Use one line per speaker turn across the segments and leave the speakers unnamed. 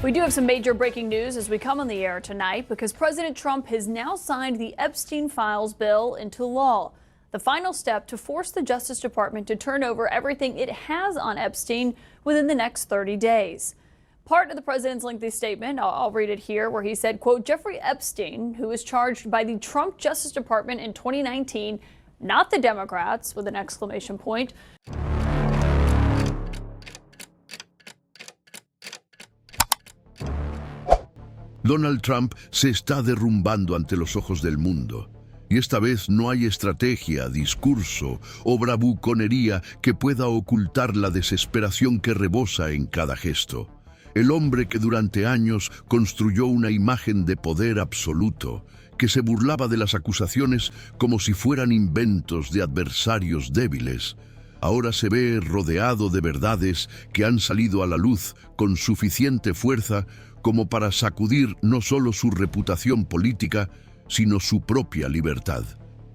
We do have some major breaking news as we come on the air tonight because President Trump has now signed the Epstein Files bill into law, the final step to force the Justice Department to turn over everything it has on Epstein within the next 30 days. Part of the president's lengthy statement, I'll read it here, where he said, quote, Jeffrey Epstein, who was charged by the Trump Justice Department in 2019, not the Democrats, with an exclamation point.
Donald Trump se está derrumbando ante los ojos del mundo. Y esta vez no hay estrategia, discurso o bravuconería que pueda ocultar la desesperación que rebosa en cada gesto. El hombre que durante años construyó una imagen de poder absoluto, que se burlaba de las acusaciones como si fueran inventos de adversarios débiles, ahora se ve rodeado de verdades que han salido a la luz con suficiente fuerza como para sacudir no solo su reputación política, sino su propia libertad.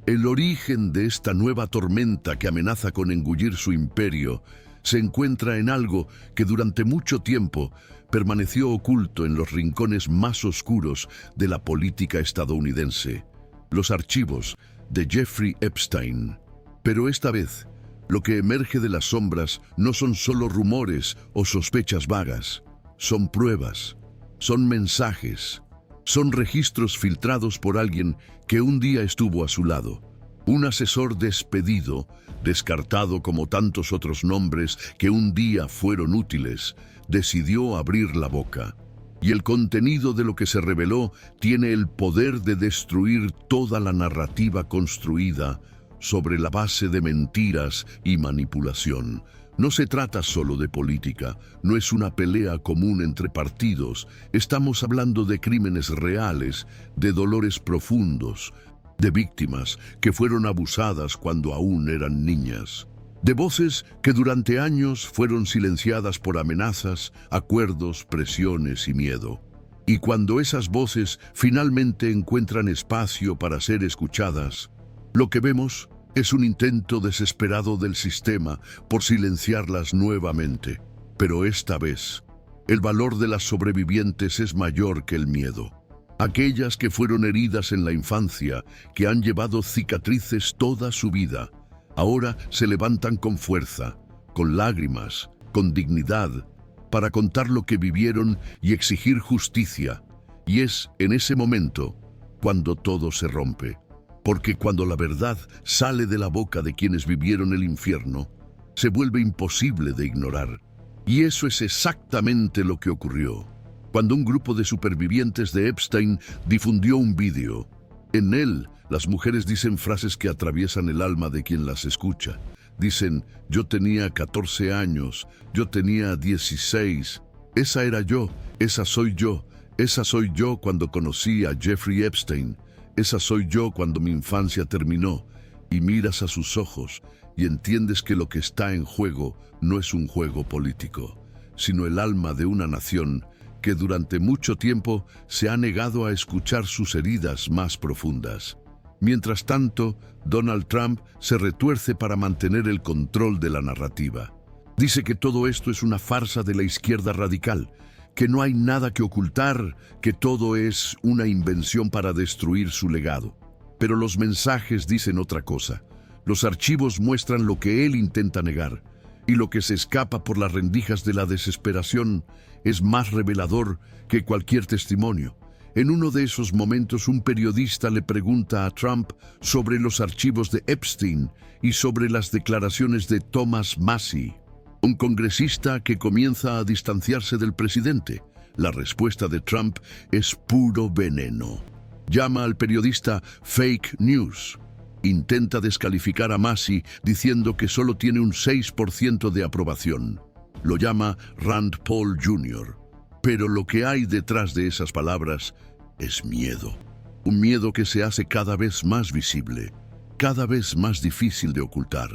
El origen de esta nueva tormenta que amenaza con engullir su imperio se encuentra en algo que durante mucho tiempo permaneció oculto en los rincones más oscuros de la política estadounidense: los archivos de Jeffrey Epstein. Pero esta vez, lo que emerge de las sombras no son solo rumores o sospechas vagas, son pruebas, son mensajes, son registros filtrados por alguien que un día estuvo a su lado. Un asesor despedido, descartado como tantos otros nombres que un día fueron útiles, decidió abrir la boca. Y el contenido de lo que se reveló tiene el poder de destruir toda la narrativa construida sobre la base de mentiras y manipulación. No se trata solo de política, no es una pelea común entre partidos. Estamos hablando de crímenes reales, de dolores profundos, de víctimas que fueron abusadas cuando aún eran niñas, de voces que durante años fueron silenciadas por amenazas, acuerdos, presiones y miedo. Y cuando esas voces finalmente encuentran espacio para ser escuchadas, lo que vemos es un intento desesperado del sistema por silenciarlas nuevamente. Pero esta vez, el valor de las sobrevivientes es mayor que el miedo. Aquellas que fueron heridas en la infancia, que han llevado cicatrices toda su vida, ahora se levantan con fuerza, con lágrimas, con dignidad, para contar lo que vivieron y exigir justicia. Y es en ese momento cuando todo se rompe. Porque cuando la verdad sale de la boca de quienes vivieron el infierno, se vuelve imposible de ignorar. Y eso es exactamente lo que ocurrió cuando un grupo de supervivientes de Epstein difundió un vídeo. En él, las mujeres dicen frases que atraviesan el alma de quien las escucha. Dicen, yo tenía 14 años, yo tenía 16, esa era yo, esa soy yo cuando conocí a Jeffrey Epstein. Esa soy yo cuando mi infancia terminó. Y miras a sus ojos y entiendes que lo que está en juego no es un juego político, sino el alma de una nación que durante mucho tiempo se ha negado a escuchar sus heridas más profundas. Mientras tanto, Donald Trump se retuerce para mantener el control de la narrativa. Dice que todo esto es una farsa de la izquierda radical, que no hay nada que ocultar, que todo es una invención para destruir su legado. Pero los mensajes dicen otra cosa. Los archivos muestran lo que él intenta negar, y lo que se escapa por las rendijas de la desesperación es más revelador que cualquier testimonio. En uno de esos momentos, un periodista le pregunta a Trump sobre los archivos de Epstein y sobre las declaraciones de Thomas Massie, un congresista que comienza a distanciarse del presidente. La respuesta de Trump es puro veneno. Llama al periodista fake news. Intenta descalificar a Massie diciendo que solo tiene un 6% de aprobación. Lo llama Rand Paul Jr. Pero lo que hay detrás de esas palabras es miedo. Un miedo que se hace cada vez más visible, cada vez más difícil de ocultar.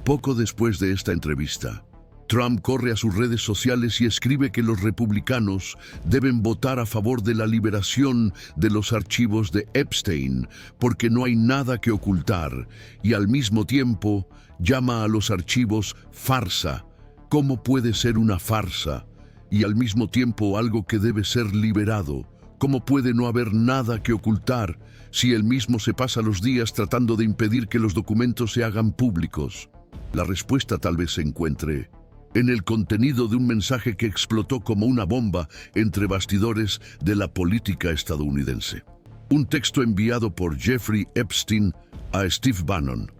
Poco después de esta entrevista, Trump corre a sus redes sociales y escribe que los republicanos deben votar a favor de la liberación de los archivos de Epstein porque no hay nada que ocultar, y al mismo tiempo llama a los archivos farsa. ¿Cómo puede ser una farsa? y al mismo tiempo algo que debe ser liberado. ¿Cómo puede no haber nada que ocultar si él mismo se pasa los días tratando de impedir que los documentos se hagan públicos? La respuesta tal vez se encuentre en el contenido de un mensaje que explotó como una bomba entre bastidores de la política estadounidense. Un texto enviado por Jeffrey Epstein a Steve Bannon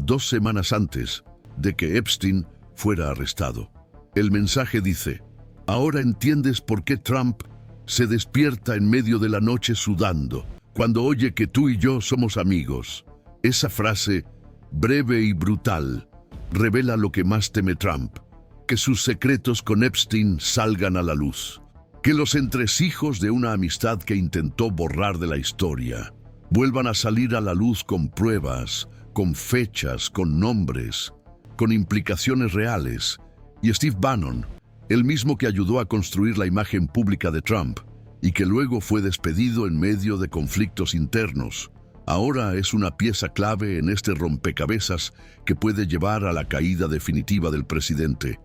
2 semanas antes de que Epstein fuera arrestado. El mensaje dice: ahora entiendes por qué Trump se despierta en medio de la noche sudando cuando oye que tú y yo somos amigos. Esa frase, breve y brutal, revela lo que más teme Trump: que sus secretos con Epstein salgan a la luz, que los entresijos de una amistad que intentó borrar de la historia vuelvan a salir a la luz con pruebas, con fechas, con nombres, con implicaciones reales. Y Steve Bannon, el mismo que ayudó a construir la imagen pública de Trump y que luego fue despedido en medio de conflictos internos, ahora es una pieza clave en este rompecabezas que puede llevar a la caída definitiva del presidente.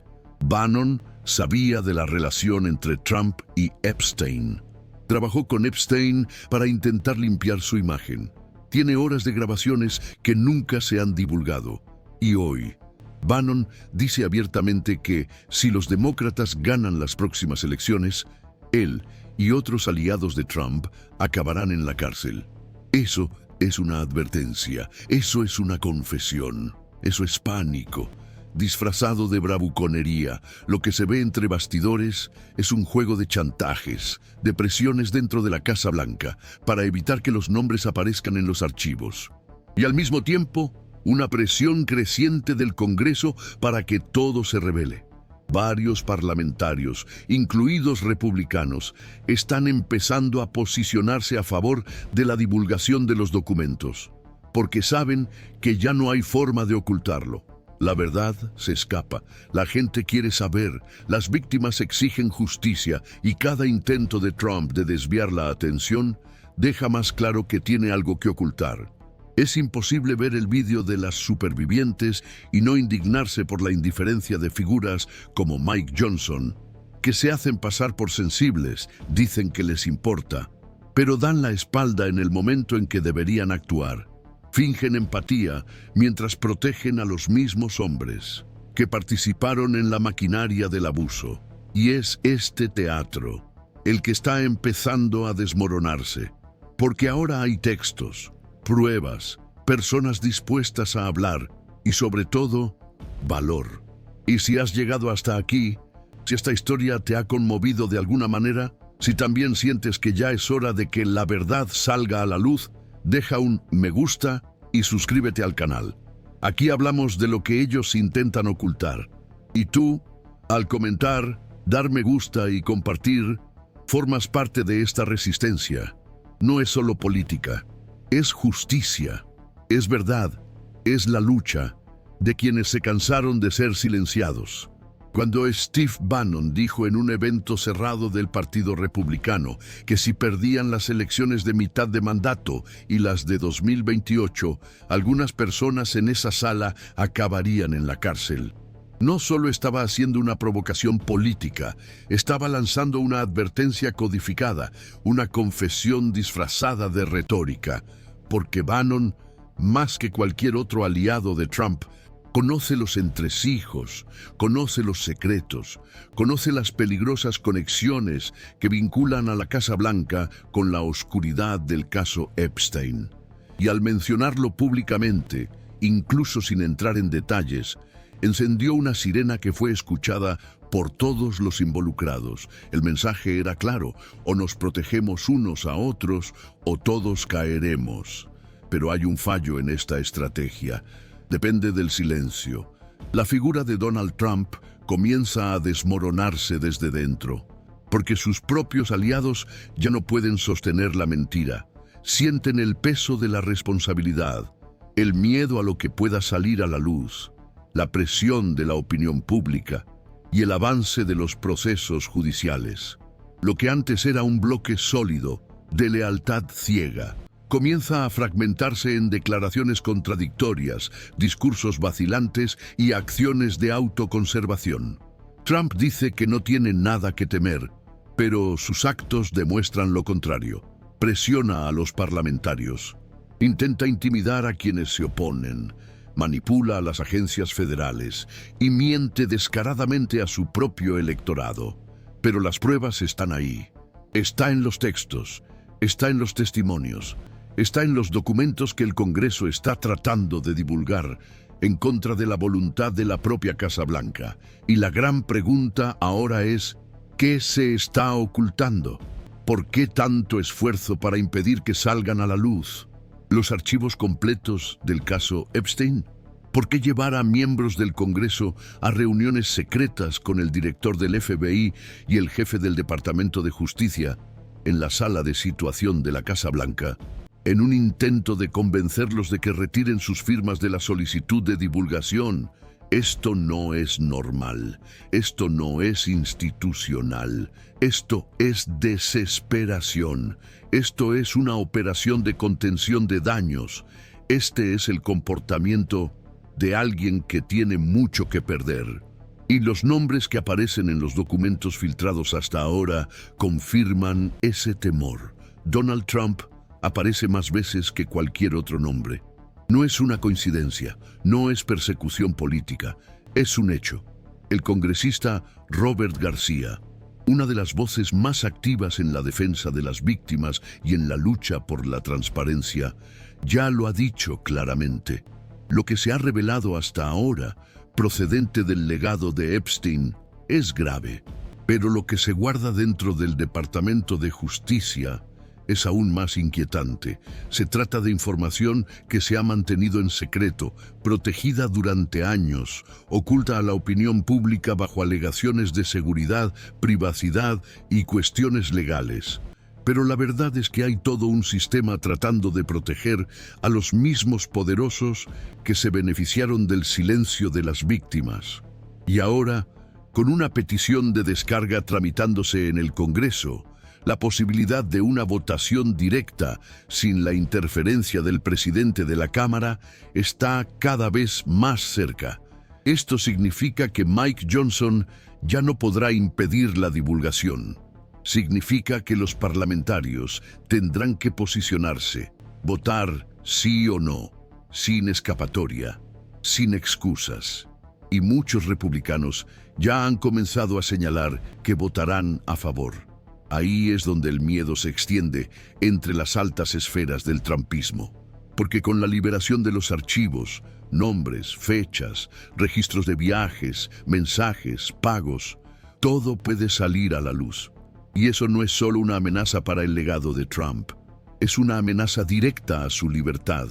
Bannon sabía de la relación entre Trump y Epstein. Trabajó con Epstein para intentar limpiar su imagen. Tiene horas de grabaciones que nunca se han divulgado. Y hoy, Bannon dice abiertamente que si los demócratas ganan las próximas elecciones, él y otros aliados de Trump acabarán en la cárcel. Eso es una advertencia, eso es una confesión, eso es pánico, disfrazado de bravuconería. Lo que se ve entre bastidores es un juego de chantajes, de presiones dentro de la Casa Blanca, para evitar que los nombres aparezcan en los archivos. Y al mismo tiempo, una presión creciente del Congreso para que todo se revele. Varios parlamentarios, incluidos republicanos, están empezando a posicionarse a favor de la divulgación de los documentos, porque saben que ya no hay forma de ocultarlo. La verdad se escapa, la gente quiere saber, las víctimas exigen justicia y cada intento de Trump de desviar la atención deja más claro que tiene algo que ocultar. Es imposible ver el vídeo de las supervivientes y no indignarse por la indiferencia de figuras como Mike Johnson, que se hacen pasar por sensibles, dicen que les importa, pero dan la espalda en el momento en que deberían actuar. Fingen empatía mientras protegen a los mismos hombres que participaron en la maquinaria del abuso. Y es este teatro el que está empezando a desmoronarse, porque ahora hay textos, pruebas, personas dispuestas a hablar y sobre todo, valor. Y si has llegado hasta aquí, si esta historia te ha conmovido de alguna manera, si también sientes que ya es hora de que la verdad salga a la luz, deja un me gusta y suscríbete al canal. Aquí hablamos de lo que ellos intentan ocultar. Y tú, al comentar, dar me gusta y compartir, formas parte de esta resistencia. No es solo política, es justicia, es verdad, es la lucha de quienes se cansaron de ser silenciados. Cuando Steve Bannon dijo en un evento cerrado del Partido Republicano que si perdían las elecciones de mitad de mandato y las de 2028, algunas personas en esa sala acabarían en la cárcel, no solo estaba haciendo una provocación política, estaba lanzando una advertencia codificada, una confesión disfrazada de retórica, porque Bannon, más que cualquier otro aliado de Trump, conoce los entresijos, conoce los secretos, conoce las peligrosas conexiones que vinculan a la Casa Blanca con la oscuridad del caso Epstein. Y al mencionarlo públicamente, incluso sin entrar en detalles, encendió una sirena que fue escuchada por todos los involucrados. El mensaje era claro: o nos protegemos unos a otros o todos caeremos. Pero hay un fallo en esta estrategia. Depende del silencio. La figura de Donald Trump comienza a desmoronarse desde dentro, porque sus propios aliados ya no pueden sostener la mentira. Sienten el peso de la responsabilidad, el miedo a lo que pueda salir a la luz, la presión de la opinión pública y el avance de los procesos judiciales. Lo que antes era un bloque sólido de lealtad ciega comienza a fragmentarse en declaraciones contradictorias, discursos vacilantes y acciones de autoconservación. Trump dice que no tiene nada que temer, pero sus actos demuestran lo contrario. Presiona a los parlamentarios, intenta intimidar a quienes se oponen, manipula a las agencias federales y miente descaradamente a su propio electorado. Pero las pruebas están ahí. Está en los textos, está en los testimonios, está en los documentos que el Congreso está tratando de divulgar en contra de la voluntad de la propia Casa Blanca. Y la gran pregunta ahora es, ¿qué se está ocultando? ¿Por qué tanto esfuerzo para impedir que salgan a la luz los archivos completos del caso Epstein? ¿Por qué llevar a miembros del Congreso a reuniones secretas con el director del FBI y el jefe del Departamento de Justicia en la sala de situación de la Casa Blanca, en un intento de convencerlos de que retiren sus firmas de la solicitud de divulgación? Esto no es normal, esto no es institucional, esto es desesperación, esto es una operación de contención de daños, este es el comportamiento de alguien que tiene mucho que perder. Y los nombres que aparecen en los documentos filtrados hasta ahora confirman ese temor. Donald Trump aparece más veces que cualquier otro nombre. No es una coincidencia, no es persecución política, es un hecho. El congresista Robert García, una de las voces más activas en la defensa de las víctimas y en la lucha por la transparencia, ya lo ha dicho claramente. Lo que se ha revelado hasta ahora, procedente del legado de Epstein, es grave, pero lo que se guarda dentro del Departamento de Justicia es aún más inquietante. Se trata de información que se ha mantenido en secreto, protegida durante años, oculta a la opinión pública bajo alegaciones de seguridad, privacidad y cuestiones legales. Pero la verdad es que hay todo un sistema tratando de proteger a los mismos poderosos que se beneficiaron del silencio de las víctimas. Y ahora, con una petición de descarga tramitándose en el Congreso, la posibilidad de una votación directa sin la interferencia del presidente de la Cámara está cada vez más cerca. Esto significa que Mike Johnson ya no podrá impedir la divulgación. Significa que los parlamentarios tendrán que posicionarse, votar sí o no, sin escapatoria, sin excusas. Y muchos republicanos ya han comenzado a señalar que votarán a favor. Ahí es donde el miedo se extiende entre las altas esferas del trumpismo. Porque con la liberación de los archivos, nombres, fechas, registros de viajes, mensajes, pagos, todo puede salir a la luz. Y eso no es solo una amenaza para el legado de Trump, es una amenaza directa a su libertad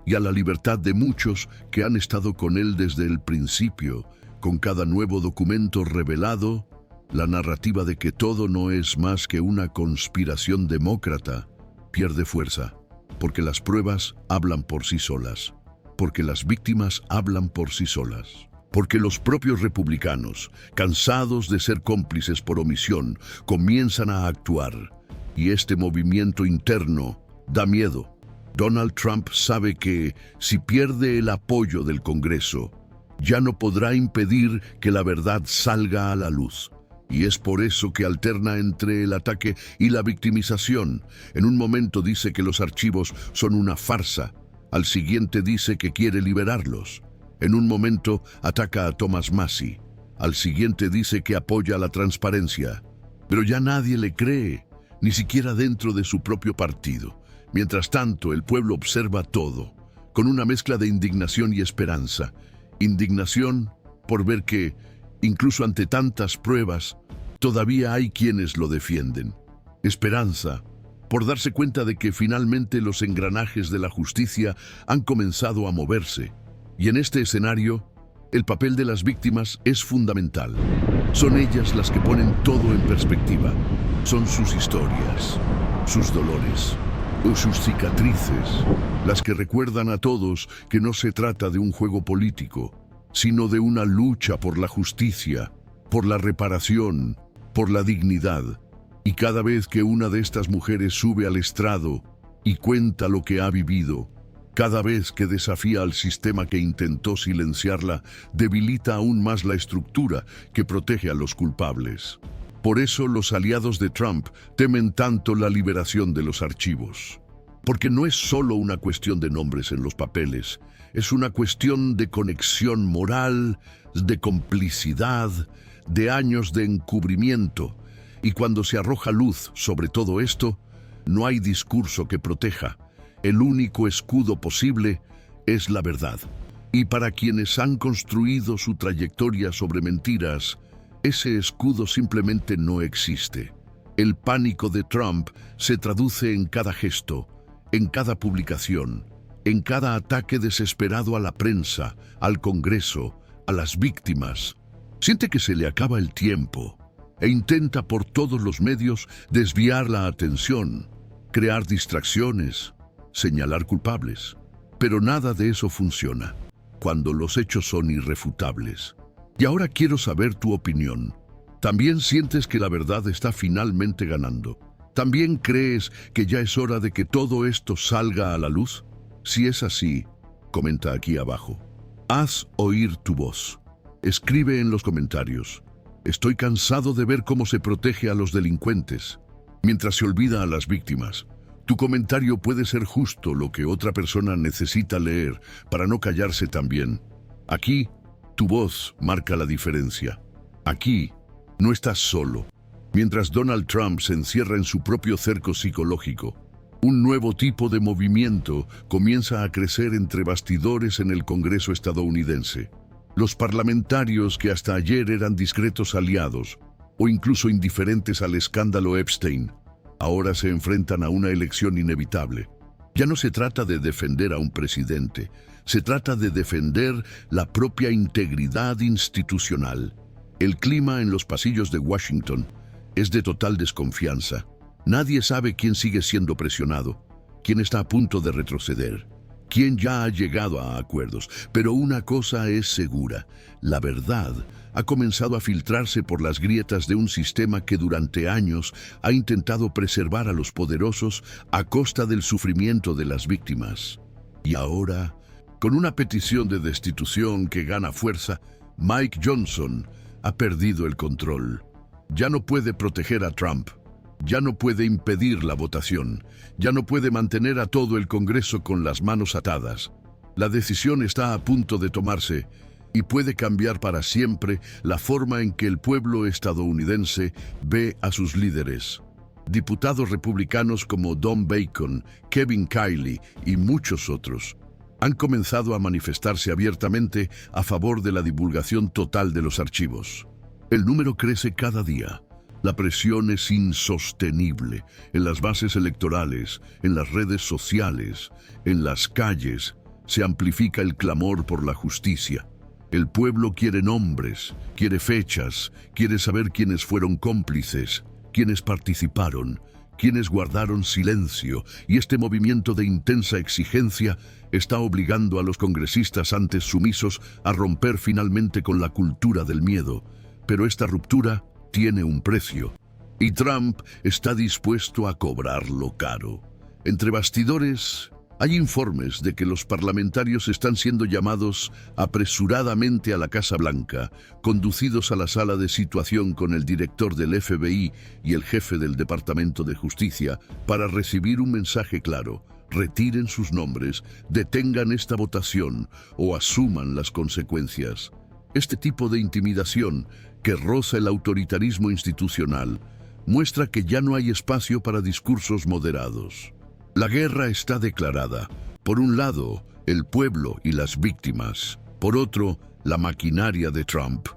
y a la libertad de muchos que han estado con él desde el principio. Con cada nuevo documento revelado, la narrativa de que todo no es más que una conspiración demócrata pierde fuerza, porque las pruebas hablan por sí solas, porque las víctimas hablan por sí solas. Porque los propios republicanos, cansados de ser cómplices por omisión, comienzan a actuar. Y este movimiento interno da miedo. Donald Trump sabe que, si pierde el apoyo del Congreso, ya no podrá impedir que la verdad salga a la luz. Y es por eso que alterna entre el ataque y la victimización. En un momento dice que los archivos son una farsa, al siguiente dice que quiere liberarlos. En un momento ataca a Thomas Massie, al siguiente dice que apoya la transparencia, pero ya nadie le cree, ni siquiera dentro de su propio partido. Mientras tanto, el pueblo observa todo, con una mezcla de indignación y esperanza. Indignación por ver que, incluso ante tantas pruebas, todavía hay quienes lo defienden. Esperanza por darse cuenta de que finalmente los engranajes de la justicia han comenzado a moverse. Y en este escenario, el papel de las víctimas es fundamental. Son ellas las que ponen todo en perspectiva. Son sus historias, sus dolores o sus cicatrices, las que recuerdan a todos que no se trata de un juego político, sino de una lucha por la justicia, por la reparación, por la dignidad. Y cada vez que una de estas mujeres sube al estrado y cuenta lo que ha vivido, Cada vez que desafía al sistema que intentó silenciarla, debilita aún más la estructura que protege a los culpables. Por eso los aliados de Trump temen tanto la liberación de los archivos. Porque no es solo una cuestión de nombres en los papeles, es una cuestión de conexión moral, de complicidad, de años de encubrimiento. Y cuando se arroja luz sobre todo esto, no hay discurso que proteja. El único escudo posible es la verdad. Y para quienes han construido su trayectoria sobre mentiras, ese escudo simplemente no existe. El pánico de Trump se traduce en cada gesto, en cada publicación, en cada ataque desesperado a la prensa, al Congreso, a las víctimas. Siente que se le acaba el tiempo e intenta por todos los medios desviar la atención, crear distracciones, señalar culpables. Pero nada de eso funciona cuando los hechos son irrefutables. Y ahora quiero saber tu opinión. ¿También sientes que la verdad está finalmente ganando? ¿También crees que ya es hora de que todo esto salga a la luz? Si es así, comenta aquí abajo. Haz oír tu voz. Escribe en los comentarios. Estoy cansado de ver cómo se protege a los delincuentes, mientras se olvida a las víctimas. Tu comentario puede ser justo lo que otra persona necesita leer para no callarse también. Aquí, tu voz marca la diferencia. Aquí, no estás solo. Mientras Donald Trump se encierra en su propio cerco psicológico, un nuevo tipo de movimiento comienza a crecer entre bastidores en el Congreso estadounidense. Los parlamentarios que hasta ayer eran discretos aliados o incluso indiferentes al escándalo Epstein, ahora se enfrentan a una elección inevitable. Ya no se trata de defender a un presidente, se trata de defender la propia integridad institucional. El clima en los pasillos de Washington es de total desconfianza. Nadie sabe quién sigue siendo presionado, quién está a punto de retroceder, quién ya ha llegado a acuerdos. Pero una cosa es segura: la verdad ha comenzado a filtrarse por las grietas de un sistema que durante años ha intentado preservar a los poderosos a costa del sufrimiento de las víctimas. Y ahora, con una petición de destitución que gana fuerza, Mike Johnson ha perdido el control. Ya no puede proteger a Trump, ya no puede impedir la votación, ya no puede mantener a todo el Congreso con las manos atadas. La decisión está a punto de tomarse y puede cambiar para siempre la forma en que el pueblo estadounidense ve a sus líderes. Diputados republicanos como Don Bacon, Kevin Kiley y muchos otros han comenzado a manifestarse abiertamente a favor de la divulgación total de los archivos. El número crece cada día. La presión es insostenible en las bases electorales, en las redes sociales, en las calles. Se amplifica el clamor por la justicia. El pueblo quiere nombres, quiere fechas, quiere saber quiénes fueron cómplices, quiénes participaron, quiénes guardaron silencio, y este movimiento de intensa exigencia está obligando a los congresistas antes sumisos a romper finalmente con la cultura del miedo. Pero esta ruptura tiene un precio, y Trump está dispuesto a cobrarlo caro. Entre bastidores, hay informes de que los parlamentarios están siendo llamados apresuradamente a la Casa Blanca, conducidos a la sala de situación con el director del FBI y el jefe del Departamento de Justicia para recibir un mensaje claro: retiren sus nombres, detengan esta votación o asuman las consecuencias. Este tipo de intimidación, que roza el autoritarismo institucional, muestra que ya no hay espacio para discursos moderados. La guerra está declarada. Por un lado, el pueblo y las víctimas. Por otro, la maquinaria de Trump.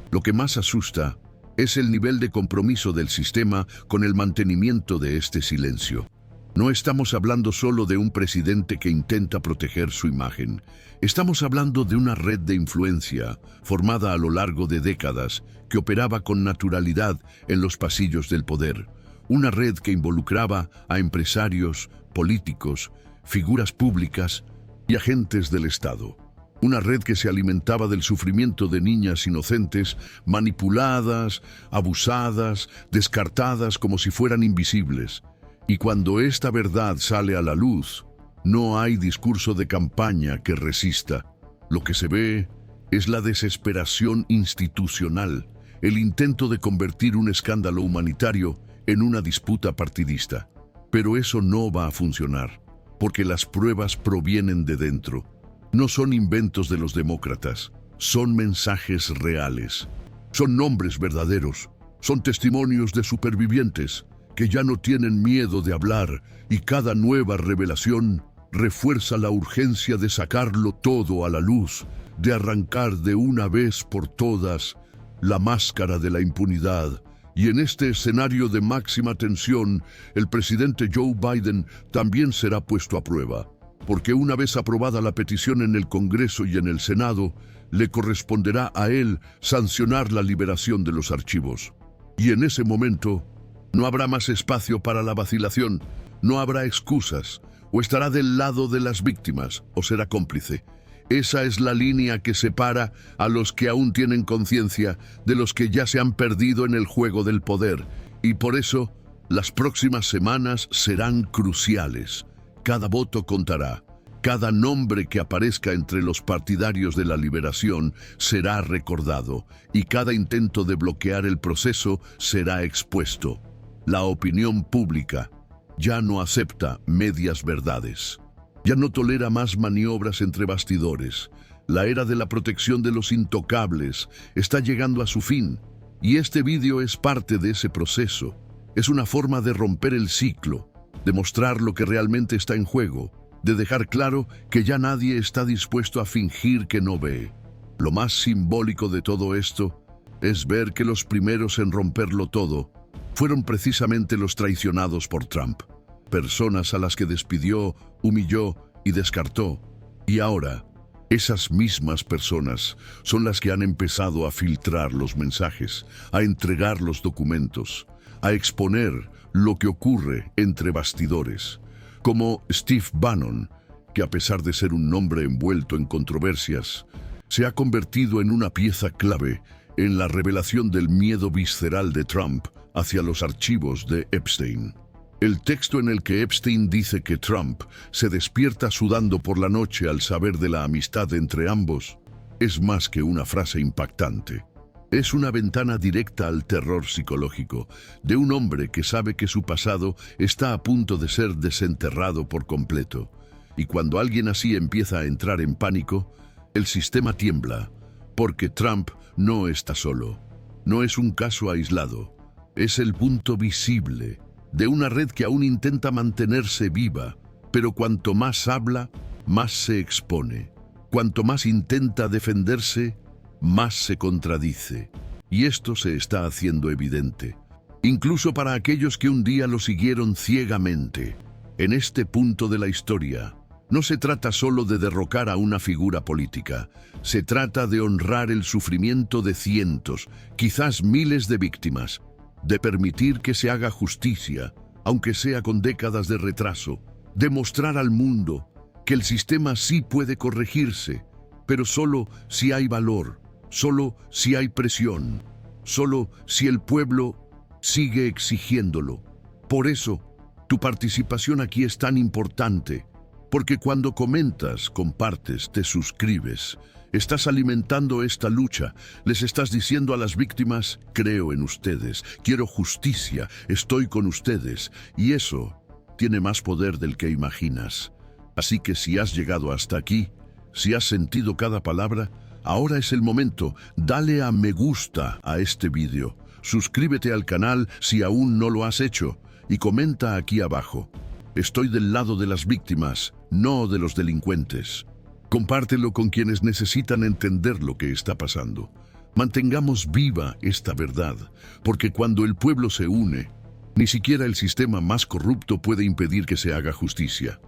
Lo que más asusta es el nivel de compromiso del sistema con el mantenimiento de este silencio. No estamos hablando solo de un presidente que intenta proteger su imagen. Estamos hablando de una red de influencia formada a lo largo de décadas que operaba con naturalidad en los pasillos del poder. Una red que involucraba a empresarios, políticos, figuras públicas y agentes del Estado. Una red que se alimentaba del sufrimiento de niñas inocentes, manipuladas, abusadas, descartadas como si fueran invisibles. Y cuando esta verdad sale a la luz, No hay discurso de campaña que resista. Lo que se ve es la desesperación institucional, el intento de convertir un escándalo humanitario en una disputa partidista. Pero eso no va a funcionar, porque las pruebas provienen de dentro. No son inventos de los demócratas, son mensajes reales. Son nombres verdaderos, son testimonios de supervivientes que ya no tienen miedo de hablar, y cada nueva revelación refuerza la urgencia de sacarlo todo a la luz, de arrancar de una vez por todas la máscara de la impunidad. Y en este escenario de máxima tensión, el presidente Joe Biden también será puesto a prueba, porque una vez aprobada la petición en el Congreso y en el Senado, le corresponderá a él sancionar la liberación de los archivos. Y en ese momento, no habrá más espacio para la vacilación, no habrá excusas, o estará del lado de las víctimas, o será cómplice. Esa es la línea que separa a los que aún tienen conciencia de los que ya se han perdido en el juego del poder. Y por eso, las próximas semanas serán cruciales. Cada voto contará. Cada nombre que aparezca entre los partidarios de la liberación será recordado, y cada intento de bloquear el proceso será expuesto. La opinión pública ya no acepta medias verdades. Ya no tolera más maniobras entre bastidores. La era de la protección de los intocables está llegando a su fin, y este vídeo es parte de ese proceso. Es una forma de romper el ciclo, de mostrar lo que realmente está en juego, de dejar claro que ya nadie está dispuesto a fingir que no ve. Lo más simbólico de todo esto es ver que los primeros en romperlo todo fueron precisamente los traicionados por Trump. Personas a las que despidió, humilló y descartó. Y ahora, esas mismas personas son las que han empezado a filtrar los mensajes, a entregar los documentos, a exponer lo que ocurre entre bastidores. Como Steve Bannon, que a pesar de ser un nombre envuelto en controversias, se ha convertido en una pieza clave en la revelación del miedo visceral de Trump hacia los archivos de Epstein. El texto en el que Epstein dice que Trump se despierta sudando por la noche al saber de la amistad entre ambos es más que una frase impactante. Es una ventana directa al terror psicológico de un hombre que sabe que su pasado está a punto de ser desenterrado por completo. Y cuando alguien así empieza a entrar en pánico, el sistema tiembla, porque Trump no está solo. No es un caso aislado, es el punto visible de una red que aún intenta mantenerse viva, pero cuanto más habla, más se expone. Cuanto más intenta defenderse, más se contradice. Y esto se está haciendo evidente, incluso para aquellos que un día lo siguieron ciegamente. En este punto de la historia, no se trata solo de derrocar a una figura política, se trata de honrar el sufrimiento de cientos, quizás miles de víctimas, de permitir que se haga justicia, aunque sea con décadas de retraso, de mostrar al mundo que el sistema sí puede corregirse, pero solo si hay valor, solo si hay presión, solo si el pueblo sigue exigiéndolo. Por eso, tu participación aquí es tan importante, porque cuando comentas, compartes, te suscribes, estás alimentando esta lucha, les estás diciendo a las víctimas, creo en ustedes, quiero justicia, estoy con ustedes, y eso tiene más poder del que imaginas. Así que si has llegado hasta aquí, si has sentido cada palabra, ahora es el momento, dale a me gusta a este vídeo, suscríbete al canal si aún no lo has hecho, y comenta aquí abajo. Estoy del lado de las víctimas, no de los delincuentes. Compártelo con quienes necesitan entender lo que está pasando. Mantengamos viva esta verdad, porque cuando el pueblo se une, ni siquiera el sistema más corrupto puede impedir que se haga justicia.